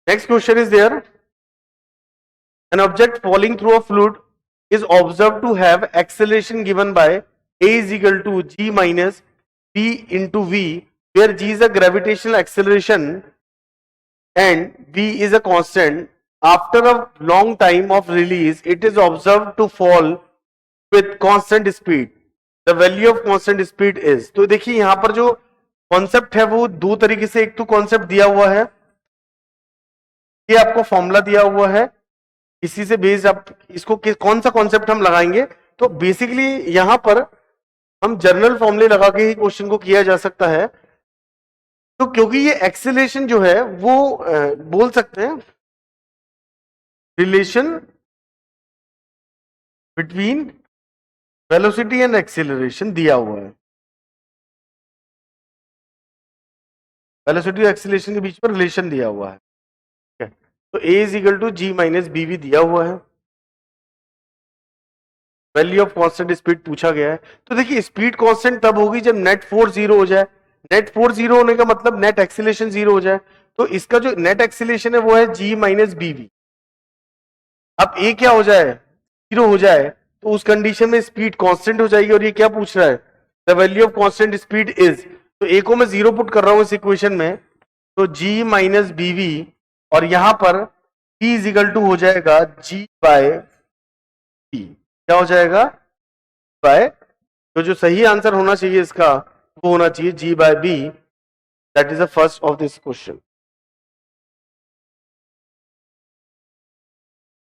Next question is there. An object falling through a fluid is observed to have acceleration given by a is equal to g minus b into v, where g is a gravitational acceleration and v is a constant. After a long time of release, it is observed to fall with constant speed. The value of constant speed is. तो देखिए यहां पर जो concept है वो दो तरीके से, एक तो कॉन्सेप्ट दिया हुआ है, ये आपको फॉर्मूला दिया हुआ है, इसी से बेस्ड आप इसको कौन सा कॉन्सेप्ट हम लगाएंगे. तो बेसिकली यहां पर हम जनरल फॉर्मूले लगा के ही क्वेश्चन को किया जा सकता है. तो क्योंकि ये एक्सेलरेशन जो है वो बोल सकते हैं relation between velocity and acceleration दिया हुआ है. वेलोसिटी और एक्सेलरेशन के बीच में रिलेशन दिया हुआ है. तो a is equal to g minus b भी दिया हुआ है. वैल्यू ऑफ कांस्टेंट स्पीड पूछा गया है. तो देखिए स्पीड कांस्टेंट तब होगी जब नेट फोर्स जीरो हो जाए. नेट फोर्स जीरो होने का मतलब नेट एक्सीलरेशन जीरो हो जाए. तो इसका जो नेट एक्सीलरेशन है वो है जी माइनस बी वी. अब a क्या हो जाए, जीरो हो जाए, तो उस कंडीशन में स्पीड कांस्टेंट हो जाएगी. और ये क्या पूछ रहा है, the value of constant speed is. तो a को मैं जीरो पुट कर रहा हूं इस इक्वेशन में, तो g माइनस बी वी, और यहां पर p इज इक्वल टू हो जाएगा g बाय b. क्या हो जाएगा, बाय, तो जो सही आंसर होना चाहिए इसका वो होना चाहिए g by b. That is the first of this question.